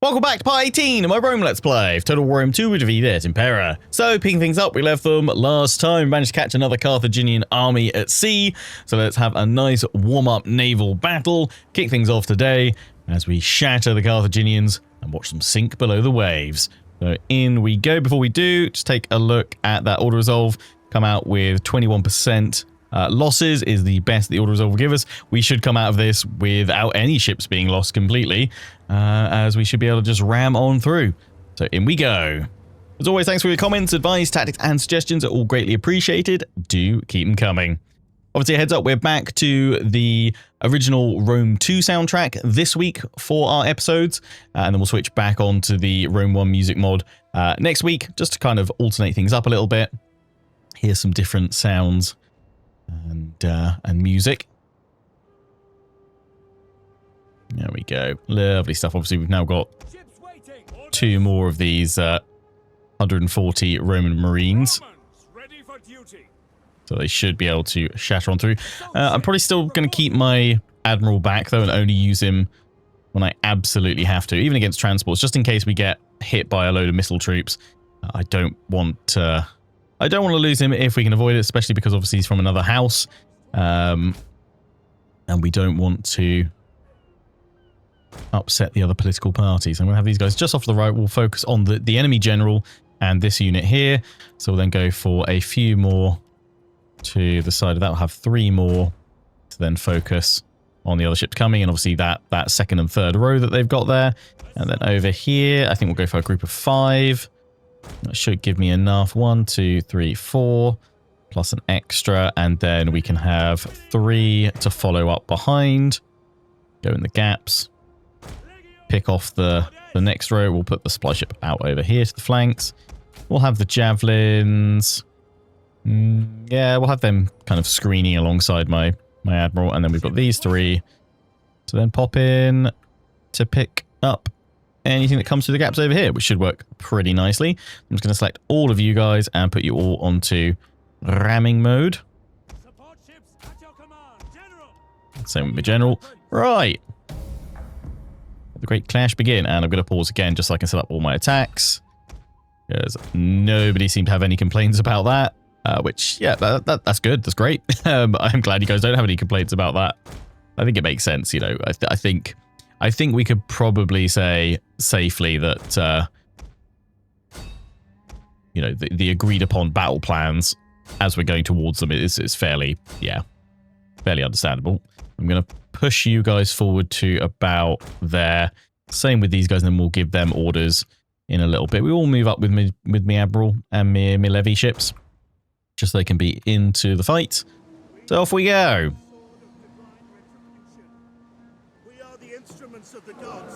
Welcome back to part 18 of my Rome Let's Play. Total War Rome 2 with defeated Impera. So, picking things up, we left them last time. Managed to catch another Carthaginian army at sea. So let's have a nice warm-up naval battle. Kick things off today as we shatter the Carthaginians and watch them sink below the waves. So in we go. Before we do, just take a look at that auto resolve. Come out with 21%. Losses is the best the auto resolve will give us. We should come out of this without any ships being lost completely, as we should be able to just ram on through. So in we go. As always, thanks for your comments, advice, tactics, and suggestions are all greatly appreciated. Do keep them coming. Obviously, a heads up, we're back to the original Rome 2 soundtrack this week for our episodes, and then we'll switch back on to the Rome 1 music mod next week, just to kind of alternate things up a little bit. Here's some different sounds and music. There we go. Lovely stuff. Obviously, we've now got 2 more of these 140 Roman Marines. So they should be able to shatter on through. I'm probably still going to keep my Admiral back, though, and only use him when I absolutely have to, even against transports, just in case we get hit by a load of missile troops. I don't want to lose him if we can avoid it, especially because obviously he's from another house. And we don't want to upset the other political parties. I'm going to have these guys just off to the right. We'll focus on the enemy general and this unit here. So we'll then go for a few more to the side of that. We'll have 3 more to then focus on the other ships coming. And obviously that second and third row that they've got there. And then over here, I think we'll go for a group of 5. That should give me enough. 1, 2, 3, 4, plus an extra, and then we can have 3 to follow up behind. Go in the gaps. Pick off the next row. We'll put the supply ship out over here to the flanks. We'll have the javelins. Yeah, we'll have them kind of screening alongside my admiral, and then we've got these 3 to then pop in to pick up anything that comes through the gaps over here, which should work pretty nicely. I'm just going to select all of you guys and put you all onto ramming mode. Same with the general. Right. The great clash begin, and I'm going to pause again just so I can set up all my attacks, because nobody seemed to have any complaints about that. Which, yeah, that's good. That's great. I'm glad you guys don't have any complaints about that. I think it makes sense. You know, I think we could probably say safely that, you know, the agreed upon battle plans as we're going towards them is fairly, yeah, fairly understandable. I'm going to push you guys forward to about there. Same with these guys, and then we'll give them orders in a little bit. We all move up with me Admiral and me Levy ships, just so they can be into the fight. So off we go.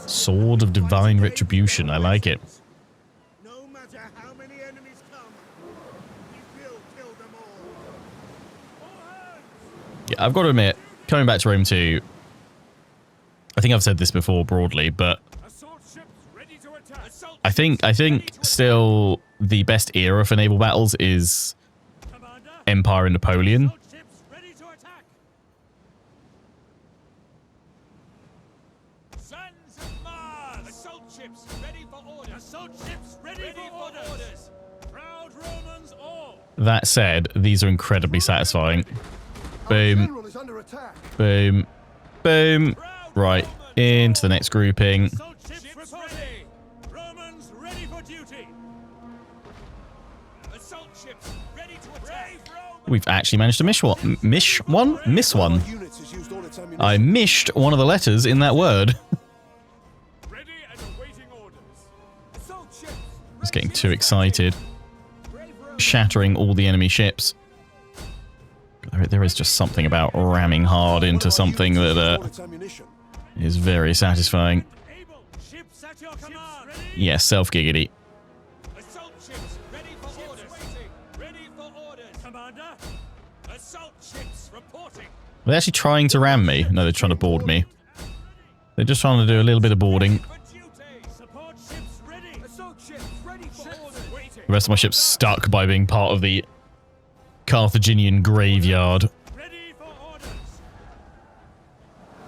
Sword of Divine Retribution. I like it. No matter how many enemies come, we will kill them all. Yeah, I've got to admit, coming back to Rome 2, I think I've said this before broadly, but I think still the best era for naval battles is Empire and Napoleon. That said, these are incredibly satisfying. Boom. Boom. Boom. Right. Into the next grouping. We've actually managed to miss one. I missed one of the letters in that word. I was getting too excited. Shattering all the enemy ships. There is just something about ramming hard into something that is very satisfying. Yes, self-giggity. Are they actually trying to ram me? No, they're trying to board me. They're just trying to do a little bit of boarding. The rest of my ship's stuck by being part of the Carthaginian graveyard.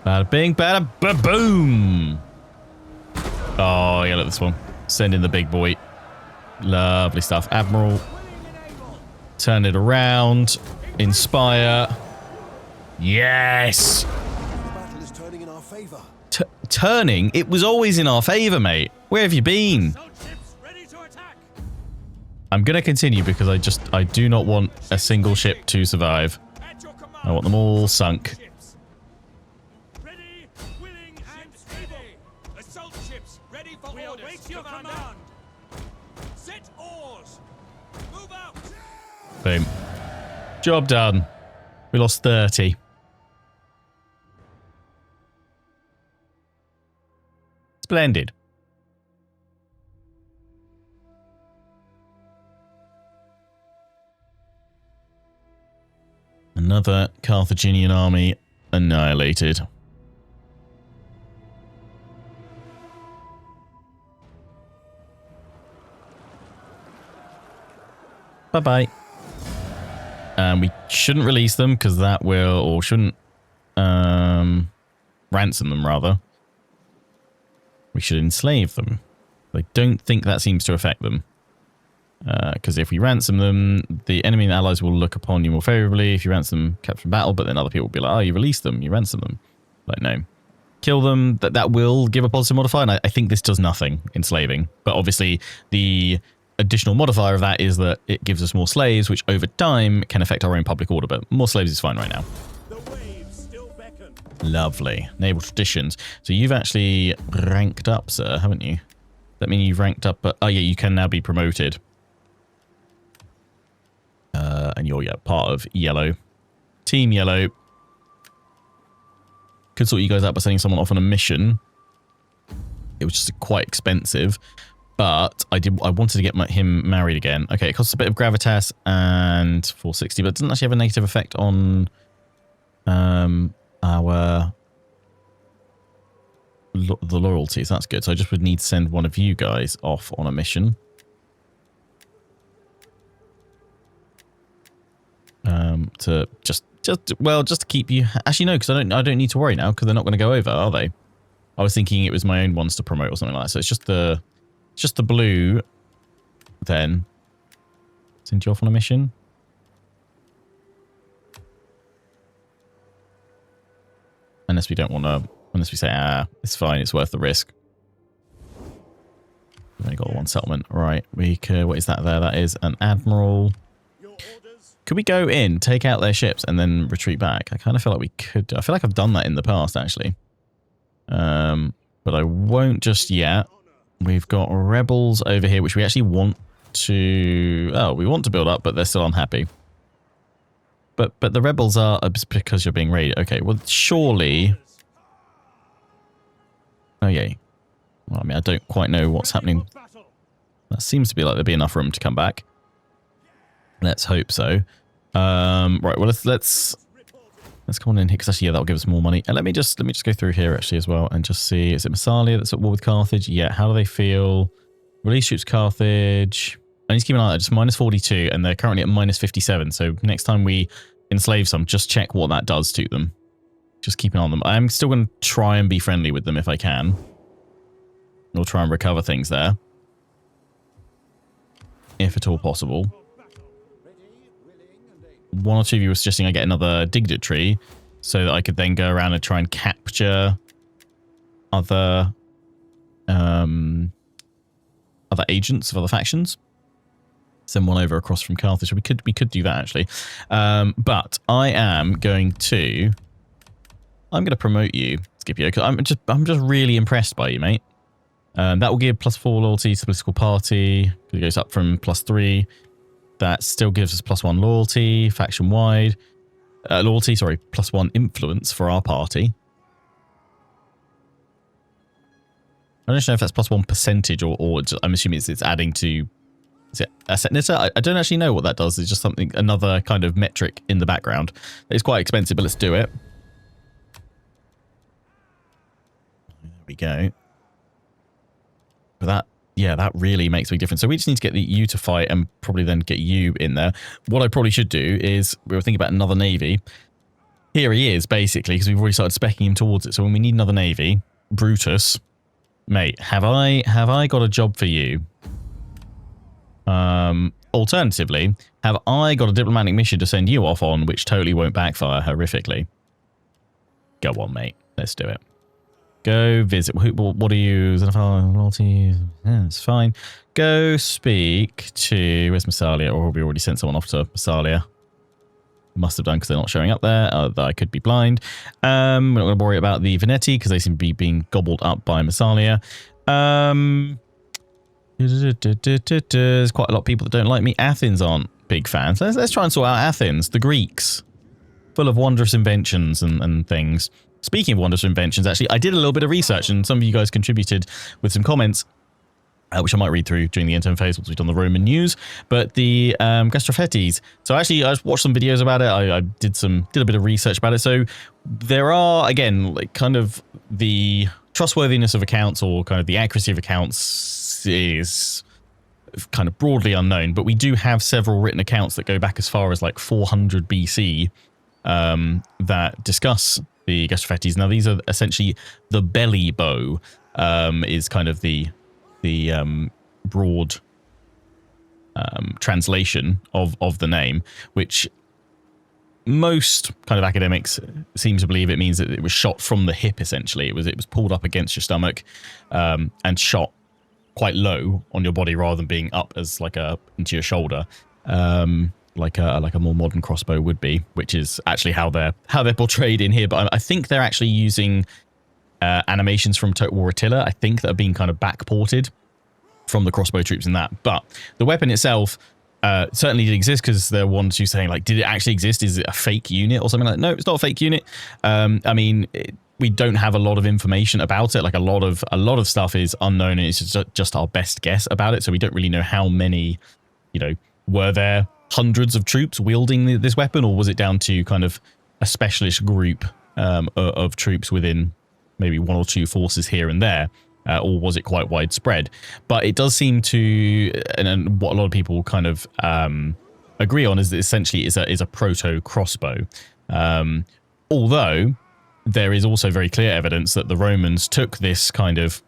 Bada bing, bada ba-boom! Oh, yeah, look at this one. Send in the big boy. Lovely stuff. Admiral. Turn it around. Inspire. Yes! The battle is turning in our favor. Turning? It was always in our favor, mate. Where have you been? I'm going to continue because I do not want a single ship to survive. I want them all sunk. Ready, willing, and able. Assault ships ready for orders. Your command. Set oars. Move out. Boom. Job done. We lost 30. Splendid. Another Carthaginian army annihilated. Bye-bye. And we shouldn't release them because that will, or shouldn't ransom them, rather. We should enslave them. I don't think that seems to affect them. Because if we ransom them, the enemy and allies will look upon you more favorably if you ransom them, capture in battle, but then other people will be like, oh, you released them, you ransom them. Like, no. Kill them, that will give a positive modifier, and I think this does nothing, enslaving. But obviously, the additional modifier of that is that it gives us more slaves, which over time can affect our own public order, but more slaves is fine right now. The waves still beckon. Lovely. Naval traditions. So you've actually ranked up, sir, haven't you? That means you've ranked up, oh yeah, you can now be promoted. And you're, yeah, part of Yellow. Team Yellow. Could sort you guys out by sending someone off on a mission. It was just quite expensive. But I wanted to get him married again. Okay, it costs a bit of gravitas and 460, but it doesn't actually have a negative effect on the loyalty, so that's good. So I just would need to send one of you guys off on a mission. To just to keep you. Actually, no, because I don't need to worry now because they're not going to go over, are they? I was thinking it was my own ones to promote or something like that. So it's just the blue. Then send you off on a mission. Unless we don't want to. Unless we say, it's fine. It's worth the risk. We've only got one settlement, right? We could. What is that there? That is an admiral. Could we go in, take out their ships, and then retreat back? I kind of feel like we could. I feel like I've done that in the past, actually. But I won't just yet. We've got rebels over here, which we actually want to... Oh, we want to build up, but they're still unhappy. But the rebels are because you're being raided. Okay, well, surely... Oh, yeah. Well, I mean, I don't quite know what's happening. That seems to be like there'd be enough room to come back. Let's hope so. Right, well, let's come on in here, because actually, yeah, that'll give us more money. And let me just go through here, actually, as well, and just see, is it Massalia that's at war with Carthage? Yeah, how do they feel? Release troops Carthage. I need to keep an eye on that, just minus 42, and they're currently at minus 57, so next time we enslave some, just check what that does to them. Just keep an eye on them. I'm still going to try and be friendly with them if I can. We'll try and recover things there. If at all possible. One or two of you were suggesting I get another dignitary so that I could then go around and try and capture other agents of other factions. Send one over across from Carthage. We could do that, actually. But I'm going to promote you, Scipio, because I'm just really impressed by you, mate. That will give +4 loyalty to the political party. It goes up from +3. That still gives us +1 loyalty, faction-wide. Loyalty, sorry, +1 influence for our party. I don't know if that's +1 percentage or just, I'm assuming it's adding to... Is it asset knitter? I don't actually know what that does. It's just something, another kind of metric in the background. It's quite expensive, but let's do it. There we go. But that... Yeah, that really makes a big difference. So we just need to get you to fight and probably then get you in there. What I probably should do is, we were thinking about another navy. Here he is, basically, because we've already started speccing him towards it. So when we need another navy, Brutus, Mate, have I got a job for you? Alternatively, have I got a diplomatic mission to send you off on, which totally won't backfire horrifically? Go on, mate. Let's do it. Go visit. What are you? Loyalty? Yeah, it's fine. Go speak to... Where's Massalia? Or have we already sent someone off to Massalia? Must have done because they're not showing up there. I could be blind. We're not going to worry about the Venetti because they seem to be being gobbled up by Massalia. There's quite a lot of people that don't like me. Athens aren't big fans. Let's try and sort out Athens. The Greeks. Full of wondrous inventions and things. Speaking of wondrous inventions, actually, I did a little bit of research and some of you guys contributed with some comments, which I might read through during the intern phase once we've done the Roman news. But the Gastrophetes. So actually, I watched some videos about it. I did a bit of research about it. So there are, again, like kind of the trustworthiness of accounts or kind of the accuracy of accounts is kind of broadly unknown. But we do have several written accounts that go back as far as like 400 BC that discuss the Gastrophetes. Now, these are essentially the belly bow is kind of the broad translation of the name, which most kind of academics seem to believe it means that it was shot from the hip. Essentially, it was pulled up against your stomach and shot quite low on your body rather than being up as like into your shoulder, like a more modern crossbow would be, which is actually how they're portrayed in here. But I think they're actually using animations from Total War Attila, I think, that are being kind of backported from the crossbow troops in that. But the weapon itself certainly did exist, because there were ones who saying like, did it actually exist? Is it a fake unit or something like that? No, it's not a fake unit. I mean, we don't have a lot of information about it. Like a lot of stuff is unknown, and it's just our best guess about it. So we don't really know how many, were there hundreds of troops wielding this weapon, or was it down to kind of a specialist group of troops within maybe one or two forces here and there, or was it quite widespread? But it does seem to, and what a lot of people kind of agree on, is that essentially is a proto crossbow. Although there is also very clear evidence that the Romans took this kind of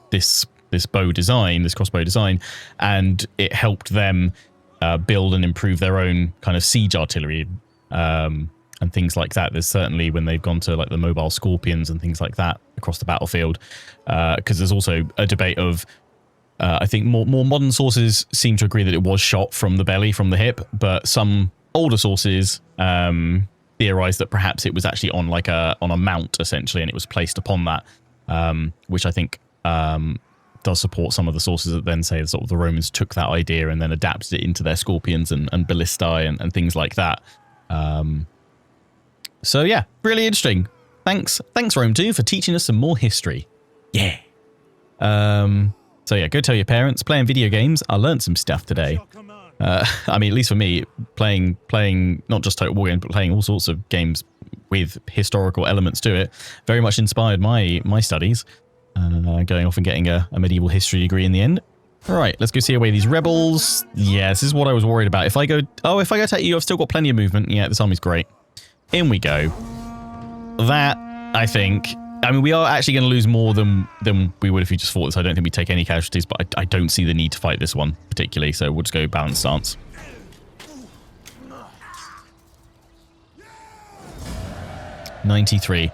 this bow design, this crossbow design, and it helped them build and improve their own kind of siege artillery and things like that. There's certainly, when they've gone to like the mobile scorpions and things like that across the battlefield, because there's also a debate of, I think more modern sources seem to agree that it was shot from the belly, from the hip, but some older sources theorize that perhaps it was actually on like on a mount essentially, and it was placed upon that, which I think does support some of the sources that then say sort of the Romans took that idea and then adapted it into their scorpions and ballistae and things like that. So yeah, really interesting. Thanks Rome 2 for teaching us some more history. Yeah. So yeah, go tell your parents. Playing video games, I learned some stuff today. I mean, at least for me, playing not just Total War games, but playing all sorts of games with historical elements to it, very much inspired my studies. Going off and getting a medieval history degree in the end. All right, let's go see away these rebels. Yeah, this is what I was worried about. If I go take you, I've still got plenty of movement. Yeah, this army's great. In we go. That, I think, I mean, we are actually going to lose more than we would if we just fought this. I don't think we take any casualties, but I don't see the need to fight this one particularly, so we'll just go balanced stance. $93.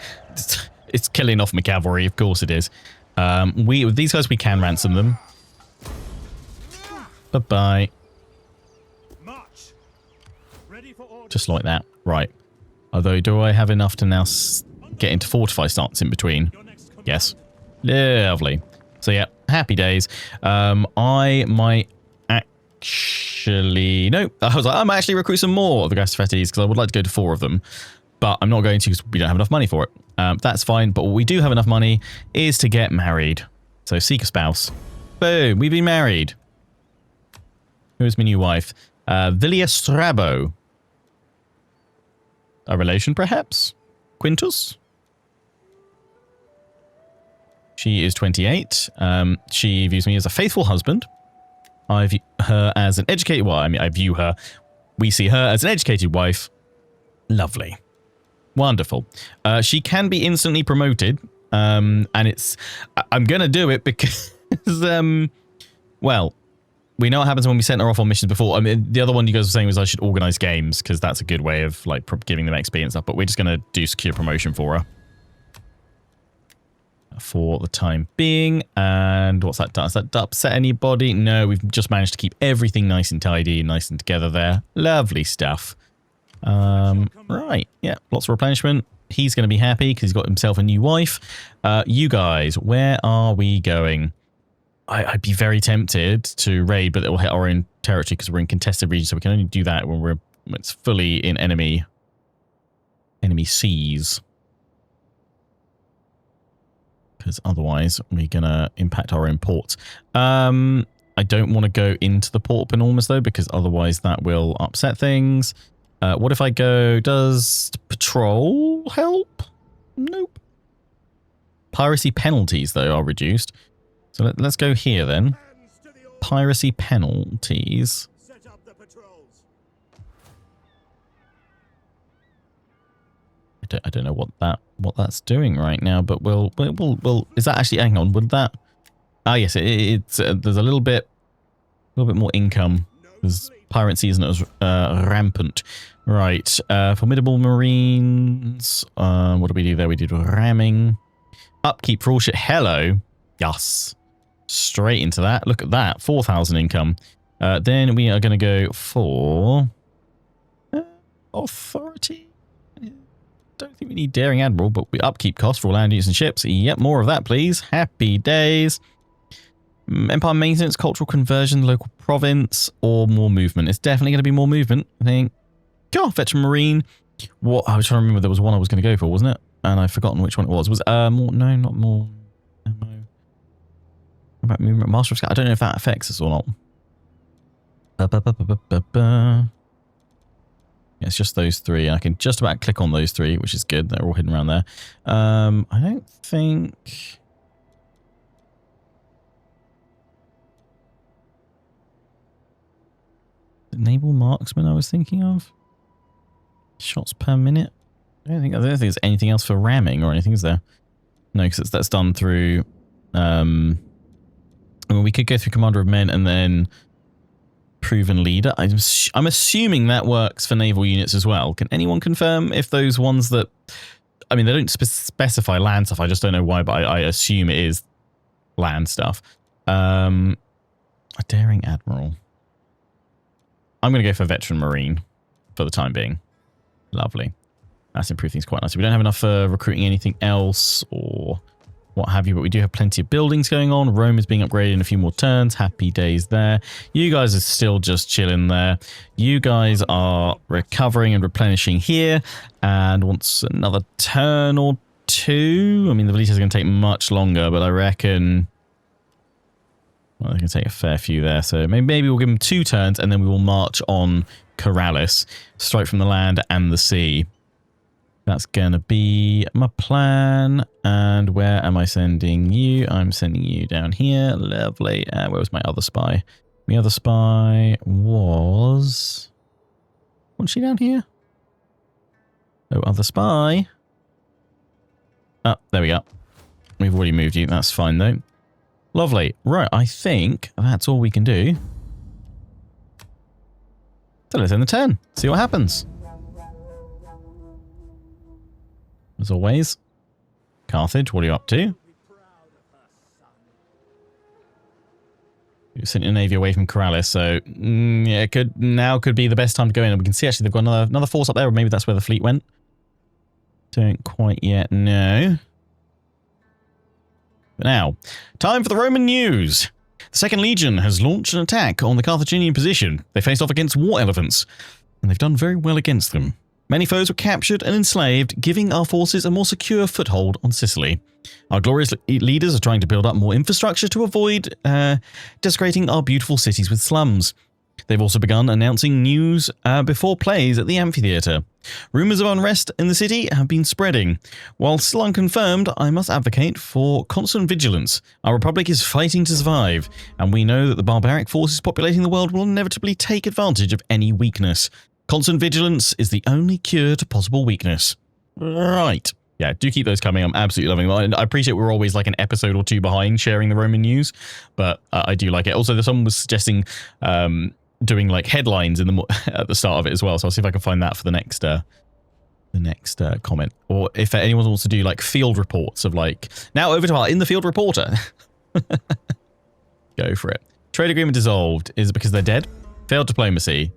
It's killing off my cavalry, of course it is. With these guys, we can ransom them. Bye-bye. Just like that. Right. Although, do I have enough to now get into fortify stance in between? Yes. Lovely. So yeah, happy days. I might actually... No, I was like, I might actually recruit some more of the Gastrophetes, because I would like to go to 4 of them. But I'm not going to, because we don't have enough money for it. That's fine, but what we do have enough money is to get married. So seek a spouse. Boom, we've been married. Who's my new wife? Villia Strabo. A relation, perhaps? Quintus? She is 28. She views me as a faithful husband. I view her as an educated... Well, I mean, I view her... We see her as an educated wife. Lovely. Wonderful. She can be instantly promoted. And I'm going to do it because, well, we know what happens when we send her off on missions before. I mean, the other one you guys were saying was I should organize games because that's a good way of like giving them XP and stuff. But we're just going to do secure promotion for her for the time being. And what's that done? Has that upset anybody? No, we've just managed to keep everything nice and tidy and nice and together there. Lovely stuff. Right. Yeah, lots of replenishment. He's going to be happy because he's got himself a new wife. You guys, where are we going? I'd be very tempted to raid, but it will hit our own territory because we're in contested region, so we can only do that when it's fully in enemy seas. Because otherwise we're gonna impact our own ports. I don't want to go into the port of Enormous though, because otherwise that will upset things. What if I go? Does patrol help? Nope. Piracy penalties though are reduced. So let's go here then. Piracy penalties. Set up the patrols. I don't know what that's doing right now, but we'll is that actually, hang on, would that? Ah yes, it's there's a little bit more income because piracy isn't as rampant. Right, formidable marines. What do we do there? We did ramming, upkeep for all shit. Hello, yes. Straight into that. Look at that. 4,000 income. Then we are going to go for authority. Don't think we need daring admiral, but we upkeep cost for all land units and ships. Yep, more of that, please. Happy days. Empire maintenance, cultural conversion, local province, or more movement. It's definitely going to be more movement, I think. God, veteran marine. What I was trying to remember. There was one I was going to go for, wasn't it? And I've forgotten which one it was. Was more? No, not more. Ammo. About movement, master of scout. I don't know if that affects us or not. Yeah, it's just those three. I can just about click on those three, which is good. They're all hidden around there. I don't think. Naval marksman I was thinking of. Shots per minute. I don't think there's anything else for ramming or anything, is there? No, because that's done through. I mean, we could go through commander of men and then proven leader. I'm assuming that works for naval units as well. Can anyone confirm if those ones that, I mean, they don't specify land stuff. I just don't know why, but I assume it is land stuff. A daring admiral. I'm going to go for veteran marine for the time being. Lovely. That's improved things quite nicely. We don't have enough for recruiting anything else or what have you, but we do have plenty of buildings going on. Rome is being upgraded in a few more turns. Happy days there. You guys are still just chilling there. You guys are recovering and replenishing here. And once another turn or two, I mean, the Velitas is going to take much longer, but I reckon, well, they can take a fair few there. So maybe we'll give them 2 turns and then we will march on Corrales, straight from the land and the sea. That's going to be my plan. And where am I sending you? I'm sending you down here. Lovely. Where was my other spy? The other spy was she down here? Oh, other spy. Oh, there we go. We've already moved you. That's fine, though. Lovely. Right, I think that's all we can do. So let's end the turn. See what happens. As always, Carthage, what are you up to? You sent your navy away from Corrales, so yeah, could be the best time to go in. And we can see actually they've got another force up there, or maybe that's where the fleet went. Don't quite yet know. But now, time for the Roman news. The Second Legion has launched an attack on the Carthaginian position. They faced off against war elephants, and they've done very well against them. Many foes were captured and enslaved, giving our forces a more secure foothold on Sicily. Our glorious leaders are trying to build up more infrastructure to avoid desecrating our beautiful cities with slums. They've also begun announcing news before plays at the amphitheatre. Rumours of unrest in the city have been spreading. While still unconfirmed, I must advocate for constant vigilance. Our republic is fighting to survive, and we know that the barbaric forces populating the world will inevitably take advantage of any weakness. Constant vigilance is the only cure to possible weakness. Right. Yeah, do keep those coming. I'm absolutely loving them. And I appreciate we're always like an episode or two behind sharing the Roman news, but I do like it. Also, someone was suggesting doing like headlines in the at the start of it as well. So I'll see if I can find that for the next comment. Or if anyone wants to do like field reports of like, now over to our in the field reporter. Go for it. Trade agreement dissolved. Is it because they're dead? Failed diplomacy.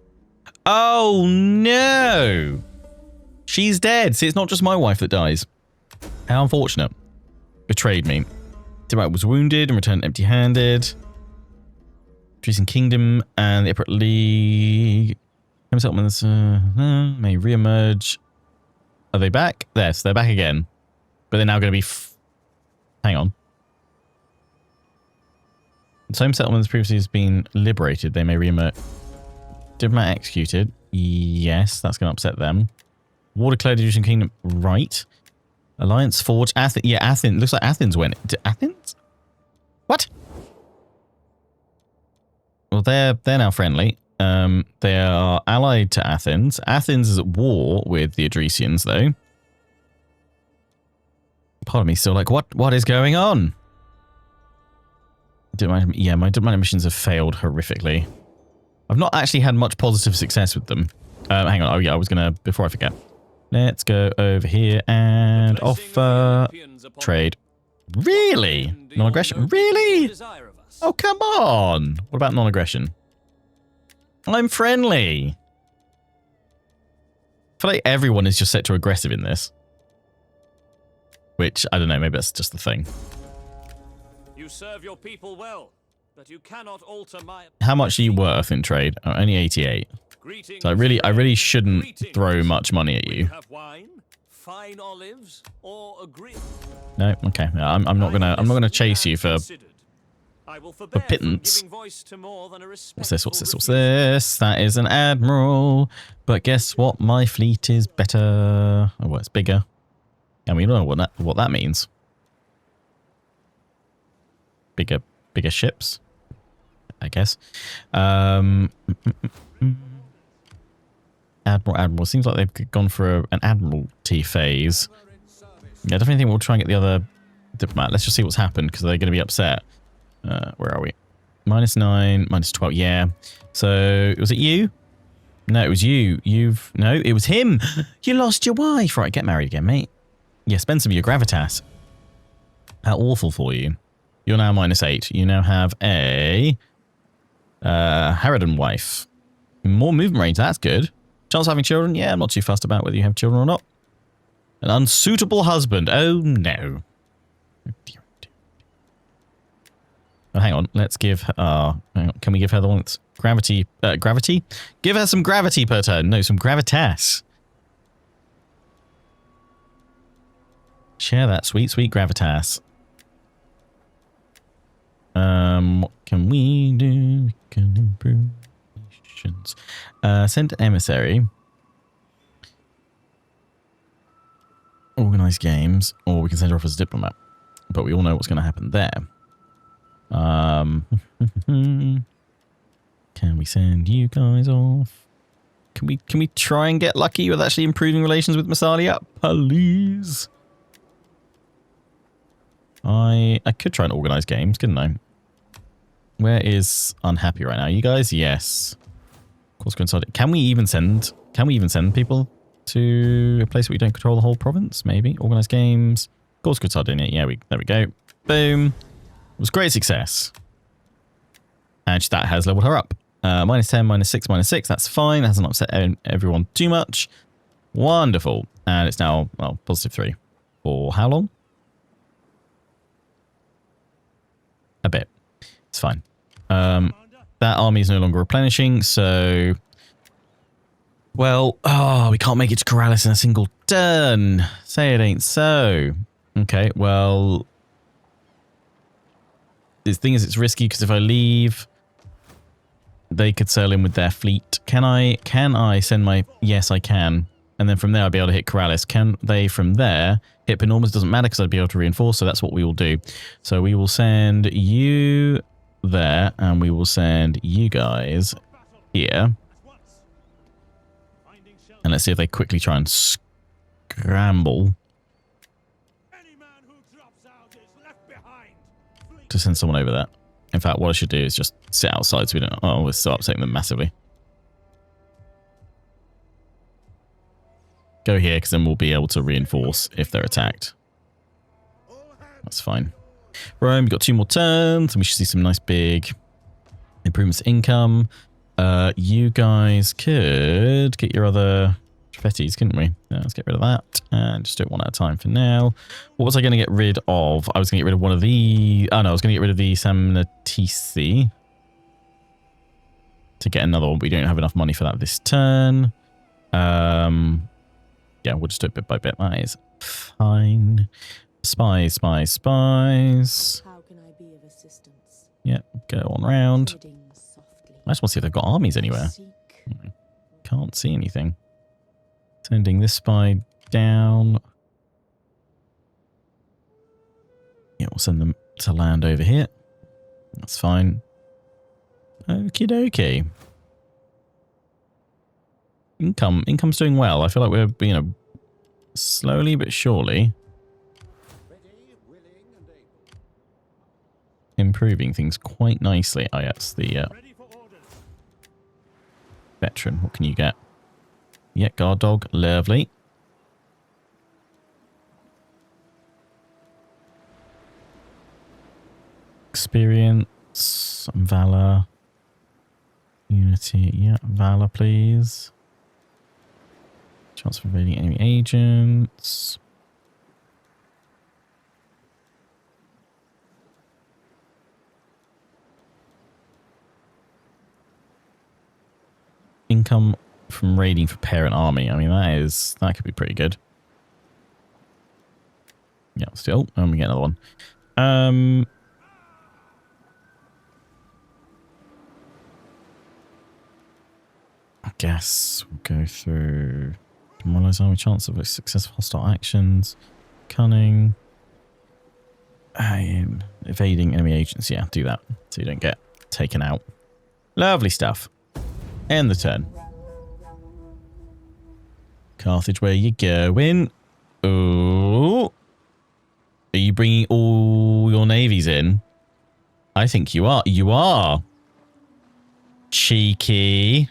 Oh no! She's dead. See, it's not just my wife that dies. How unfortunate. Betrayed me. Timur was wounded and returned empty-handed. Treason Kingdom and the Impera League. Home settlements may re-emerge. Are they back? Yes, they're back again. But they're now going to be... Hang on. Home settlements previously has been liberated. They may re-emerge. Diplomat executed. Yes, that's going to upset them. War declared Egyptian Kingdom. Right. Alliance forged. Athens. Yeah, Athens. Looks like Athens went. Athens? What? Well, they're now friendly. They are allied to Athens. Athens is at war with the Adresians, though. Part of me still like, what is going on? Yeah, my diplomatic missions have failed horrifically. I've not actually had much positive success with them. Hang on. Oh, yeah, I was going to... Before I forget. Let's go over here and offer trade. Really? Non-aggression? Really? Oh, come on. What about non-aggression? I'm friendly. I feel like everyone is just set to aggressive in this. Which, I don't know, maybe that's just the thing. You serve your people well, but you cannot alter my... How much are you worth in trade? Oh, only 88. So I really shouldn't throw much money at you. Have wine, fine olives, or agree. No, okay. I'm not gonna chase you for pittance. What's this? What's this? That is an admiral. But guess what? My fleet is better. Oh, well, it's bigger. And we don't know what that means. Bigger ships, I guess. Admiral. Seems like they've gone for an admiralty phase. Yeah, I definitely think we'll try and get the other diplomat. Let's just see what's happened, because they're going to be upset. Where are we? -9, -12. Yeah. So, was it you? No, it was you. No, it was him. You lost your wife. Right, get married again, mate. Yeah, spend some of your gravitas. How awful for you. You're now -8. You now have a Harridan wife. More movement range. That's good. Chance of having children? Yeah, I'm not too fussed about whether you have children or not. An unsuitable husband. Oh, no. Oh, dear. Oh, hang on. Let's give her... can we give her the one that's gravity? Gravity? Give her some gravity per turn. No, some gravitas. Share that sweet, sweet gravitas. What can we do? We can improve relations. Send emissary. Organize games. Or we can send her off as a diplomat. But we all know what's going to happen there. Can we send you guys off? Can we try and get lucky with actually improving relations with Massalia? Please. I could try and organize games, couldn't I? Where is unhappy right now? You guys? Yes. Of course, consolidated. Can we even send people to a place where we don't control the whole province? Maybe. Organize games. Of course, consolidated. Yeah, there we go. Boom. It was great success. And that has leveled her up. -10, -6, -6. That's fine. It hasn't upset everyone too much. Wonderful. And it's now, well, +3. For how long? A bit. It's fine. That army is no longer replenishing, so... Well, we can't make it to Corrales in a single turn. Say it ain't so. Okay, well... The thing is, it's risky, because if I leave, they could sail in with their fleet. Can I send my... Yes, I can. And then from there, I'll be able to hit Corrales. Can they, from there, hit Panormus? Doesn't matter, because I'd be able to reinforce, so that's what we will do. So we will send you there, and we will send you guys here. And let's see if they quickly try and scramble to send someone over there. In fact, what I should do is just sit outside so we don't... Oh, we're still upsetting them massively. Go here, because then we'll be able to reinforce if they're attacked. That's fine. Rome, we've got 2 more turns, and we should see some nice big improvements to income. You guys could get your other Trafettis, couldn't we? Yeah, let's get rid of that, and just do it one at a time for now. What was I going to get rid of? I was going to get rid of one of the... Oh, no, I was going to get rid of the Samnatisi to get another one, but we don't have enough money for that this turn. Yeah, we'll just do it bit by bit. That is fine. Spies, spies, spies. How can I be of assistance? Yeah, go on round. Treading softly. I just want to see if they've got armies anywhere. Seek. Can't see anything. Sending this spy down. Yeah, we'll send them to land over here. That's fine. Okie dokie. Income's doing well. I feel like we're, you know, slowly but surely improving things quite nicely. Oh, yeah, it's the veteran. What can you get? Yeah, guard dog. Lovely. Experience. Valor. Unity. Yeah, valor, please. Chance for evading enemy agents. Income from raiding for parent army. I mean, that could be pretty good. Yeah, still. And we get another one. I guess we'll go through demoralize army, chance of successful hostile actions, cunning, evading enemy agents. Yeah, do that so you don't get taken out. Lovely stuff. End the turn. Carthage, where you going? Oh, are you bringing all your navies in? I think you are. You are. Cheeky.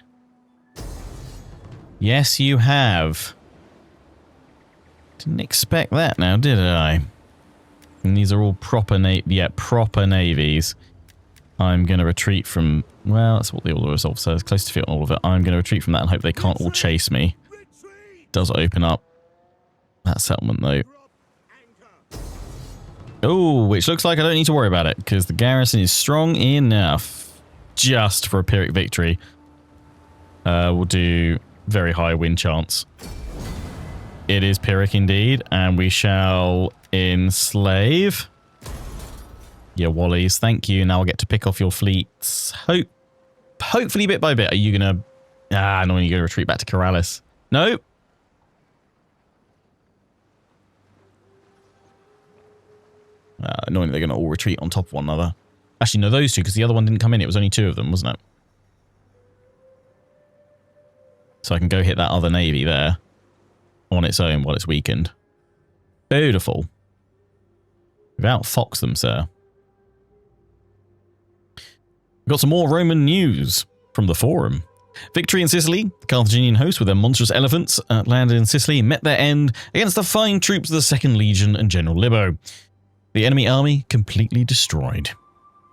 Yes, you have. Didn't expect that now, did I? And these are all proper proper navies. I'm going to retreat from... Well, that's what the order resolve says. Close to fit on all of it. I'm going to retreat from that and hope they can't all chase me. Does open up that settlement, though. Oh, which looks like I don't need to worry about it, because the garrison is strong enough just for a Pyrrhic victory. We'll do very high win chance. It is Pyrrhic indeed, and we shall enslave. Yeah, Wallies, thank you. Now I'll get to pick off your fleets. Hopefully bit by bit. Are you going to... no, you're going to retreat back to Corrales. No. Annoying they're going to all retreat on top of one another. Actually, no, those two, because the other one didn't come in. It was only 2 of them, wasn't it? So I can go hit that other navy there on its own while it's weakened. Beautiful. We've outfoxed them, sir. We've got some more Roman news from the forum. Victory in Sicily. The Carthaginian host with their monstrous elephants landed in Sicily and met their end against the fine troops of the 2nd Legion and General Libo. The enemy army completely destroyed.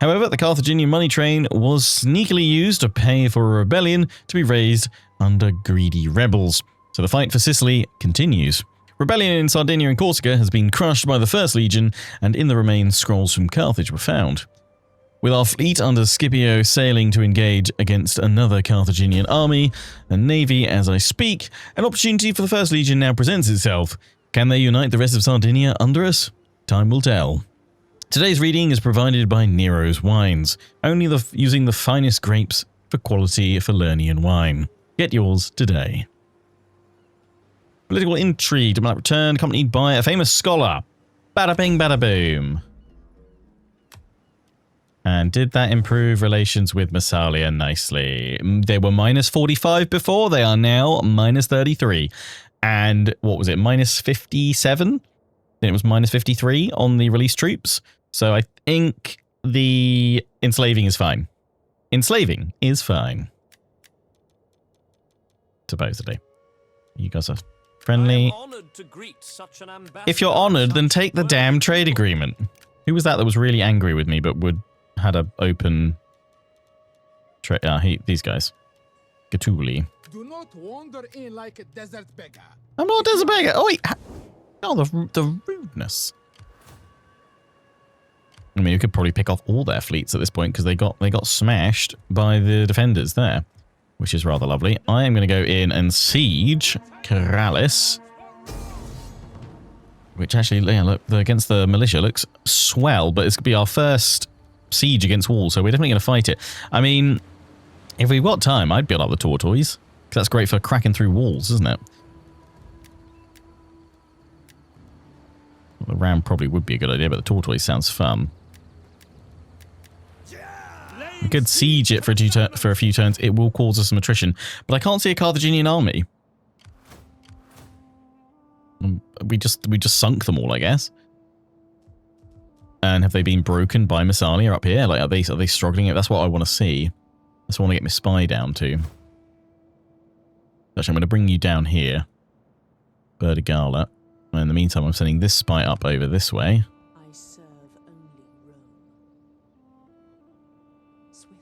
However, the Carthaginian money train was sneakily used to pay for a rebellion to be raised under greedy rebels. So the fight for Sicily continues. Rebellion in Sardinia and Corsica has been crushed by the 1st Legion, and in the remains scrolls from Carthage were found. With our fleet under Scipio sailing to engage against another Carthaginian army and navy as I speak, an opportunity for the 1st Legion now presents itself. Can they unite the rest of Sardinia under us? Time will tell. Today's reading is provided by Nero's Wines, using the finest grapes for quality Falernian wine. Get yours today. Political intrigue might return, accompanied by a famous scholar. Bada bing, bada boom. And did that improve relations with Massalia nicely? They were minus 45 before. They are now minus 33. And what was it? Minus 57? Then it was minus 53 on the released troops. So I think the enslaving is fine. Enslaving is fine. Supposedly. You guys are friendly. If you're honoured, then take the damn trade agreement. Who was that was really angry with me but had a open trade? These guys. Gatuli. Do not wander in like a desert beggar. I'm not a desert beggar. Oh, wait. Oh, the rudeness. I mean, you could probably pick off all their fleets at this point because they got smashed by the defenders there, which is rather lovely. I am going to go in and siege Keralis, which actually, yeah, look, against the militia looks swell, but it's going to be our first siege against walls, so we're definitely going to fight it. I mean, if we've got time, I'd build up the tortoise, because that's great for cracking through walls, isn't it? Well, the ram probably would be a good idea, but the tortoise sounds fun. We could siege it for a few turns. It will cause us some attrition, but I can't see a Carthaginian army. We just sunk them all, I guess. And have they been broken by Massalia up here? Like, are they struggling? That's what I want to see. That's what I want to get my spy down to. Actually, I'm going to bring you down here, Berdigala. In the meantime, I'm sending this spy up over this way. I serve only Rome. Swift.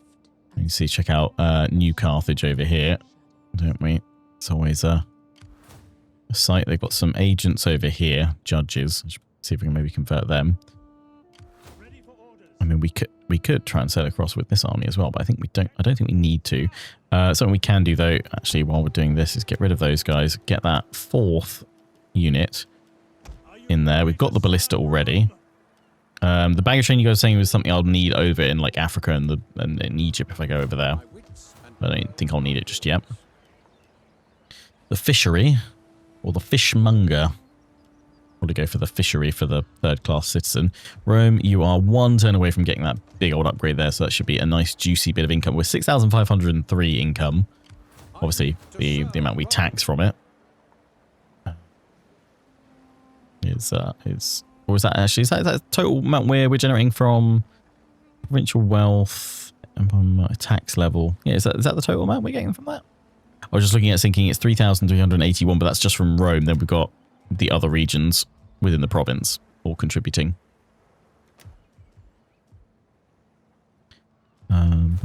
You can see, check out New Carthage over here, don't we? It's always a site. They've got some agents over here, judges. See if we can maybe convert them. I mean, we could try and sail across with this army as well, but I don't think we need to. Something we can do though, actually, while we're doing this, is get rid of those guys. Get that 4th unit in there. We've got the ballista already. The baggage train you guys were saying was something I'll need over in like Africa and in Egypt if I go over there. I don't think I'll need it just yet. The fishery, or the fishmonger. Probably go for the fishery for the 3rd-class citizen. Rome, you are 1 turn away from getting that big old upgrade there, so that should be a nice juicy bit of income. We're 6,503 income. Obviously, the amount we tax from it is or is that actually, is that the total amount we're generating from provincial wealth and tax level? Yeah, is that the total amount we're getting from that? I was just looking at thinking it's 3,381, but that's just from Rome. Then we've got the other regions within the province all contributing. We've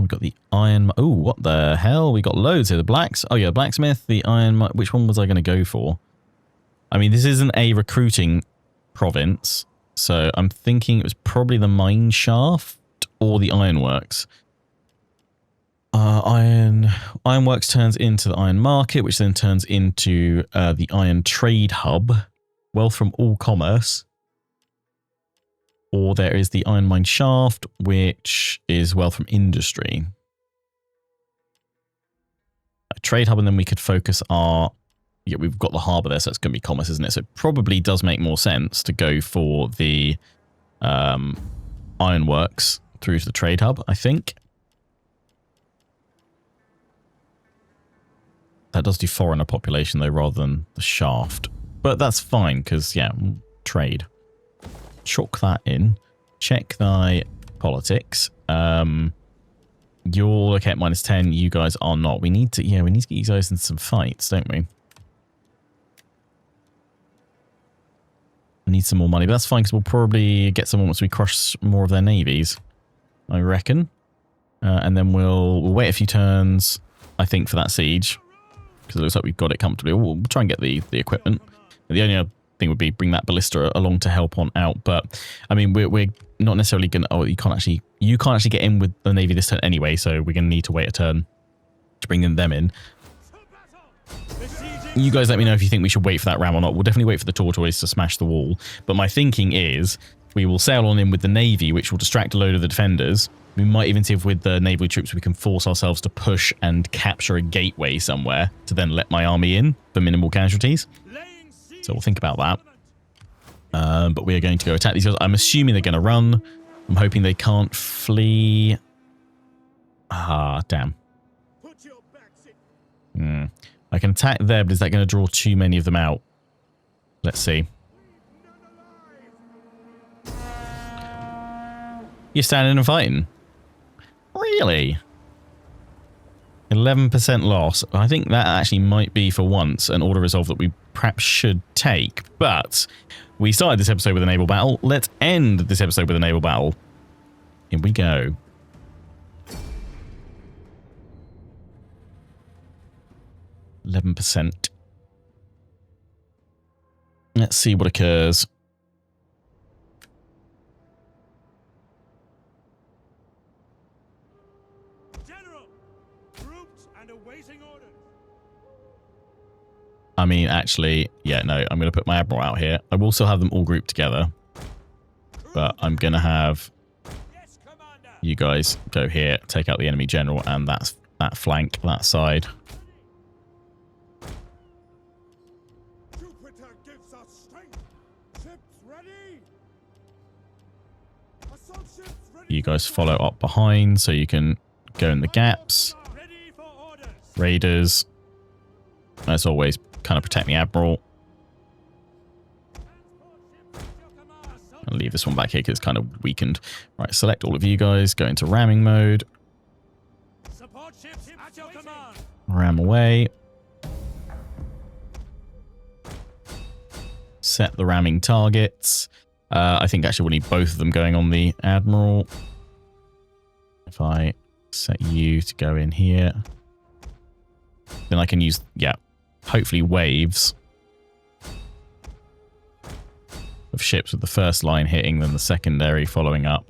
got the iron. Oh, what the hell? We got loads here. The blacks. Oh yeah, blacksmith. The iron. Which one was I going to go for? I mean, this isn't a recruiting province, so I'm thinking it was probably the mine shaft or the ironworks. Ironworks turns into the iron market, which then turns into the iron trade hub. Wealth from all commerce. Or there is the iron mine shaft, which is wealth from industry. A trade hub, and then we could focus our... Yeah, we've got the harbour there, so it's going to be commerce, isn't it? So it probably does make more sense to go for the ironworks through to the trade hub, I think. That does do foreigner population, though, rather than the shaft. But that's fine, because, yeah, trade. Chalk that in. Check thy politics. You're okay at -10. You guys are not. We need to get you guys into some fights, don't we? We need some more money, but that's fine, because we'll probably get some once we crush more of their navies, I reckon. And then we'll wait a few turns, I think, for that siege. Because it looks like we've got it comfortably. We'll try and get the equipment. The only other thing would be bring that ballista along to help on out. But I mean, we're not necessarily going to... Oh, you can't actually get in with the navy this turn anyway, so we're going to need to wait a turn to bring them in. You guys let me know if you think we should wait for that ram or not. We'll definitely wait for the tortoise to smash the wall. But my thinking is we will sail on in with the navy, which will distract a load of the defenders. We might even see if with the naval troops we can force ourselves to push and capture a gateway somewhere to then let my army in for minimal casualties. So we'll think about that. But we are going to go attack these guys. I'm assuming they're going to run. I'm hoping they can't flee. Ah, damn. I can attack there, but is that going to draw too many of them out? Let's see. You're standing and fighting. Really? 11% loss. I think that actually might be, for once, an order resolve that we perhaps should take. But we started this episode with a naval battle. Let's end this episode with a naval battle. Here we go. %. Let's see what occurs. General, grouped and awaiting orders. I mean, actually, yeah, no, I'm going to put my admiral out here. I will still have them all grouped together. But I'm going to have Yes, Commander. you guys go here, take out the enemy general, and that flank, that side. Jupiter gives us strength. Ships ready. Assault ships ready. You guys follow up behind so you can go in the gaps. Ready for orders. Raiders. As always, kind of protect the admiral. I'll leave this one back here because it's kind of weakened. Right, select all of you guys, go into ramming mode. Support ships at your command. Ram away. Set the ramming targets. I think actually we'll need both of them going on the admiral. If I set you to go in here, then I can use, yeah, hopefully waves of ships with the first line hitting, then the secondary following up.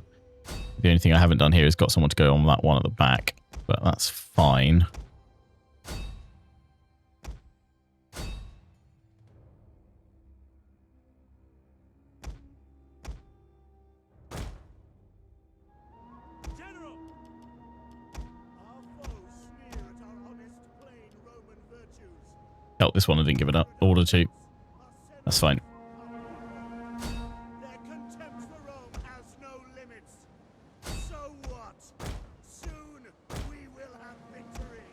The only thing I haven't done here is got someone to go on that one at the back, but that's fine. General. Our foes sneer at our honest, plain Roman virtues. Oh, this one I didn't give it up. Order 2. That's fine. Their contempt for Rome has no limits. So what? Soon we will have victory.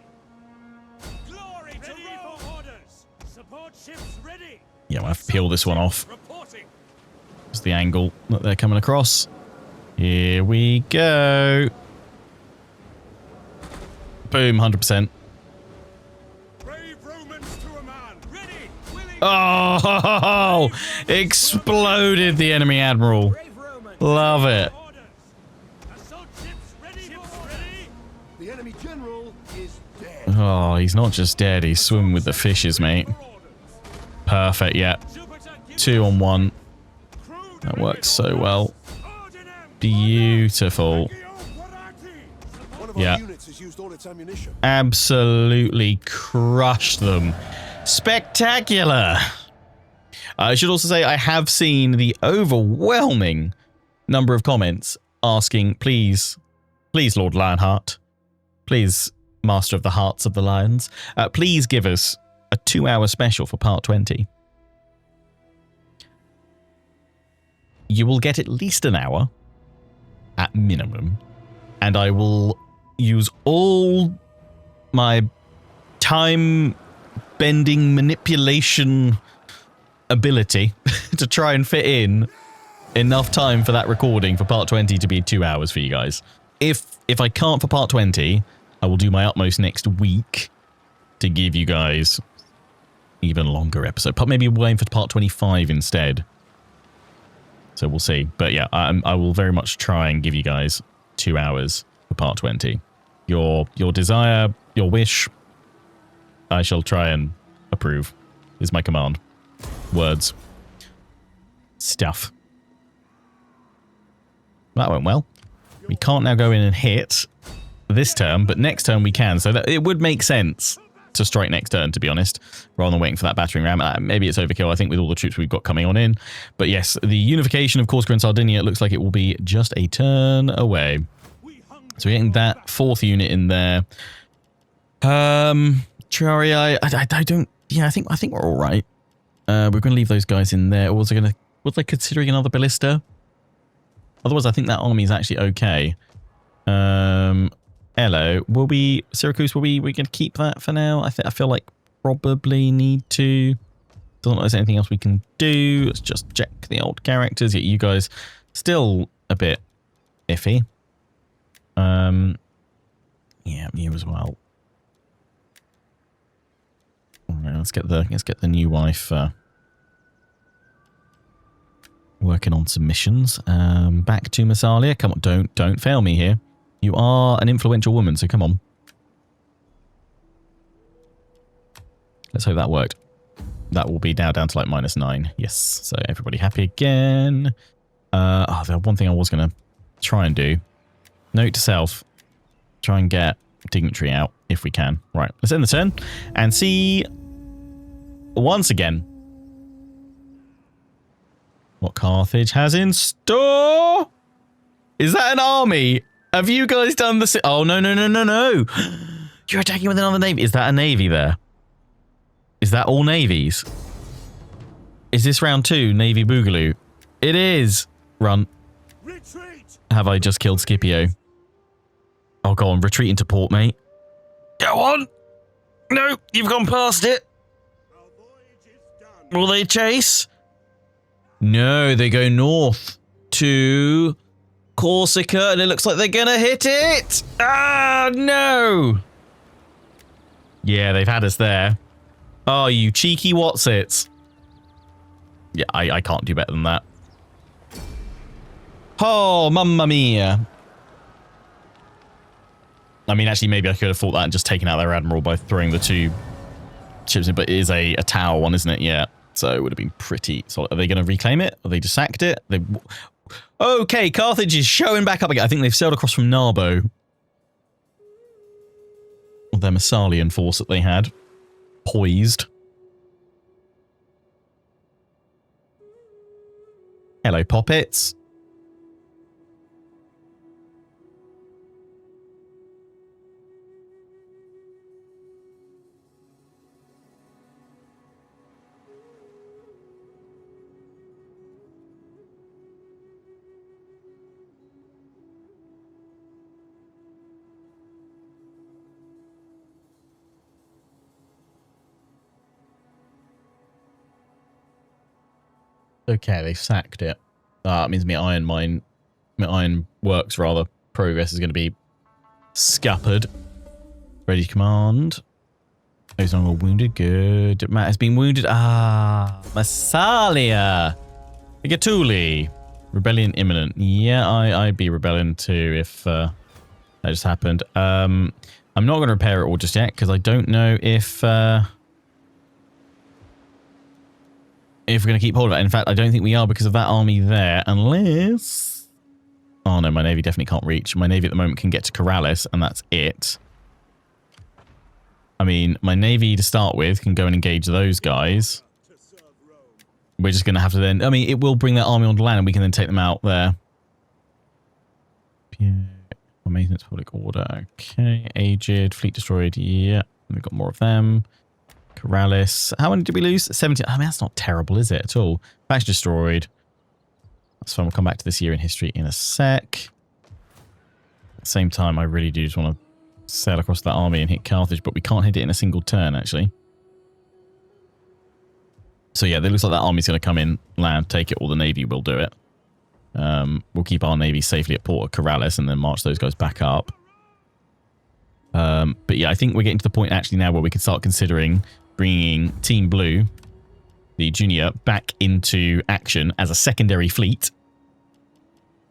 Glory to Rome. For orders. Support ships ready. Yeah, we'll have to peel this one off. Reporting. It's the angle that they're coming across. Here we go. Boom, 100%. Brave Romans to a man. Ready. Willing. Oh, exploded the enemy admiral. Love it. Orders. Assault ships ready. Ships ready. The enemy general is dead. Oh, he's not just dead, he's swimming with the fishes, mate. For orders. Perfect, yeah. Jupiter gives 2 on 1. crew That works so well. Ordinem. Beautiful. One of Yeah. our units has used all its ammunition. Absolutely crushed them. Spectacular. I should also say I have seen the overwhelming number of comments asking, please, Lord Lionheart, please, Master of the Hearts of the Lions, please give us a 2-hour special for part 20. You will get at least an hour, at minimum, and I will use all my time-bending manipulation ability to try and fit in enough time for that recording for part 20 to be 2 hours for you guys. If I can't for part 20, I will do my utmost next week to give you guys even longer episode. Maybe we'll aim for part 25 instead. So we'll see. But yeah, I will very much try and give you guys 2 hours for part 20. Your desire, your wish, I shall try and approve, is my command. Words. Stuff. That went well. We can't now go in and hit this turn, but next turn we can. So that it would make sense to strike next turn, to be honest, rather than waiting for that battering ram. Maybe it's overkill, I think, with all the troops we've got coming on in. But yes, the unification of Corsica and Sardinia, it looks like it will be just a turn away. So we're getting that 4th unit in there. Triarii, I don't... Yeah, I think we're all right. We're going to leave those guys in there. Was they considering another ballista? Otherwise, I think that army is actually okay. Hello. Syracuse, we going to keep that for now? I feel like probably need to. Don't know if there's anything else we can do. Let's just check the old characters. Yeah, you guys still a bit iffy. Yeah, you as well. All right, let's get the new wife working on some missions. Back to Massalia. Come on, don't fail me here. You are an influential woman, so come on. Let's hope that worked. That will be now down to like -9. Yes, so everybody happy again. The one thing I was going to try and do. Note to self. Try and get dignitary out if we can. Right, let's end the turn and see once again what Carthage has in store. Is that an army? Have you guys done the... Oh, no. You're attacking with another navy. Is that a navy there? Is that all navies? Is this round 2, Navy Boogaloo? It is. Run. Retreat! Have I just killed Scipio? Oh, go on. Retreat into port, mate. Go on. No, you've gone past it. Our voyage is done. Will they chase? No, they go north to Corsica, and it looks like they're going to hit it. Ah, no. Yeah, they've had us there. Oh, you cheeky whatsits. Yeah, I can't do better than that. Oh, mamma mia. I mean, actually, maybe I could have thought that and just taken out their admiral by throwing the 2 ships in, but it is a tower one, isn't it? Yeah, so it would have been pretty solid. Are they going to reclaim it? Or they just sacked it? Okay, Carthage is showing back up again. I think they've sailed across from Narbo. Their Massalian force that they had. Poised. Hello, Poppets. Okay, they sacked it. That means my iron works rather. Progress is going to be scuppered. Ready to command. Those are all wounded. Good. Matt has been wounded. Ah, Massalia. Gatuli. Rebellion imminent. Yeah, I'd be rebelling too if that just happened. I'm not going to repair it all just yet because I don't know if we're going to keep hold of it. In fact, I don't think we are because of that army there, unless... Oh no, my navy definitely can't reach. My navy at the moment can get to Corrales, and that's it. I mean, my navy to start with can go and engage those guys. We're just going to have to then... I mean, it will bring that army onto land, and we can then take them out there. Maintenance, public order. Okay, aged, fleet destroyed. Yeah, we've got more of them. Corrales. How many did we lose? 17. I mean, that's not terrible, is it, at all? Faction destroyed. That's fine. We'll come back to this year in history in a sec. At the same time, I really do just want to sail across that army and hit Carthage, but we can't hit it in a single turn, actually. So yeah, it looks like that army's going to come in, land, take it, or the navy will do it. We'll keep our navy safely at port of Corrales and then march those guys back up. But yeah, I think we're getting to the point actually now where we can start considering bringing Team Blue, the junior, back into action as a secondary fleet.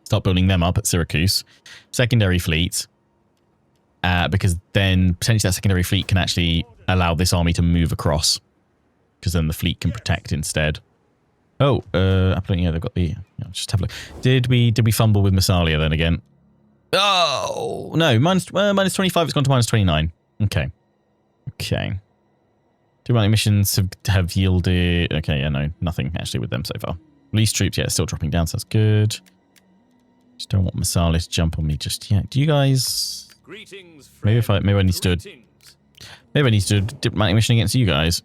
Start building them up at Syracuse. Secondary fleet. Because then potentially that secondary fleet can actually allow this army to move across. Because then the fleet can protect instead. Oh, yeah, they've got the... just have a look. Did we fumble with Massalia then again? Oh, no, minus 25, it's gone to minus 29. Okay. Okay. Diplomatic missions have yielded... Okay, yeah, no, nothing actually with them so far. Release troops, yeah, still dropping down, so that's good. Just don't want Massalia to jump on me just yet. Do you guys... Greetings, maybe I need to do... Maybe I need to do a diplomatic mission against you guys.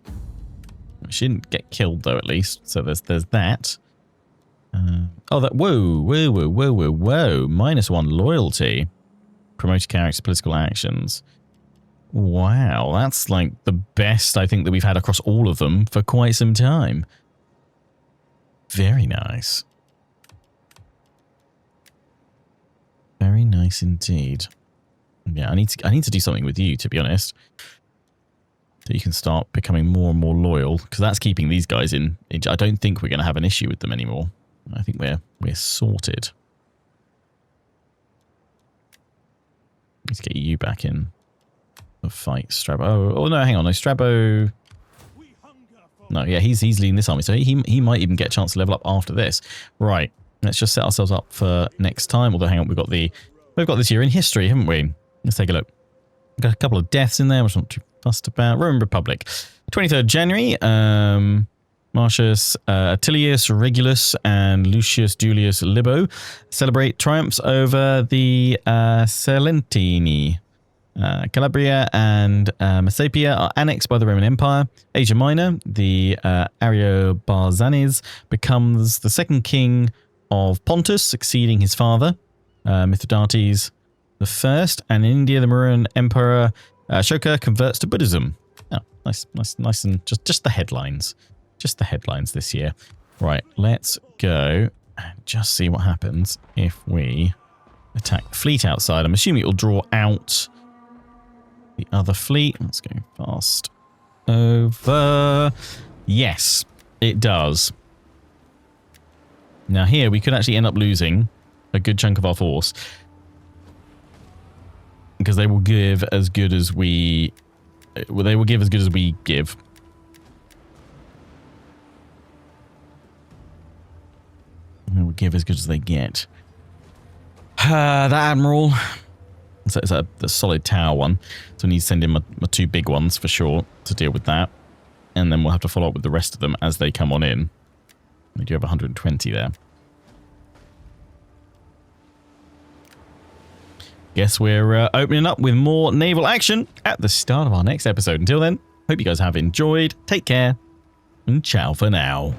She didn't get killed though, at least. So there's that. Oh, that whoa. -1 loyalty. Promoted characters, political actions. Wow, that's like the best I think that we've had across all of them for quite some time. Very nice. Very nice indeed. Yeah, I need to do something with you, to be honest. So you can start becoming more and more loyal, because that's keeping these guys in. I don't think we're going to have an issue with them anymore. I think we're sorted. Let's get you back in the fight, Strabo. Oh no, hang on, no, Strabo. No, yeah, he's leading this army, so he might even get a chance to level up after this. Right, let's just set ourselves up for next time. Although, hang on, we've got this year in history, haven't we? Let's take a look. We've got a couple of deaths in there, which I'm not too fussed about. Roman Republic, 23rd January. Marcius Attilius Regulus and Lucius Julius Libo celebrate triumphs over the Salentini. Calabria and Messapia are annexed by the Roman Empire. Asia Minor, the Ariobarzanes, becomes the second king of Pontus, succeeding his father, Mithridates I. And in India, the Mauryan Emperor Ashoka converts to Buddhism. Oh, nice, and just the headlines. Just the headlines this year. Right, let's go and just see what happens if we attack the fleet outside. I'm assuming it'll draw out the other fleet. Let's go fast over. Yes, it does. Now here we could actually end up losing a good chunk of our force, because they will give as good as we give. They will give as good as they get. That admiral. So it's a solid tower one. So we need to send in my two big ones for sure to deal with that. And then we'll have to follow up with the rest of them as they come on in. We do have 120 there. Guess we're opening up with more naval action at the start of our next episode. Until then, hope you guys have enjoyed. Take care and ciao for now.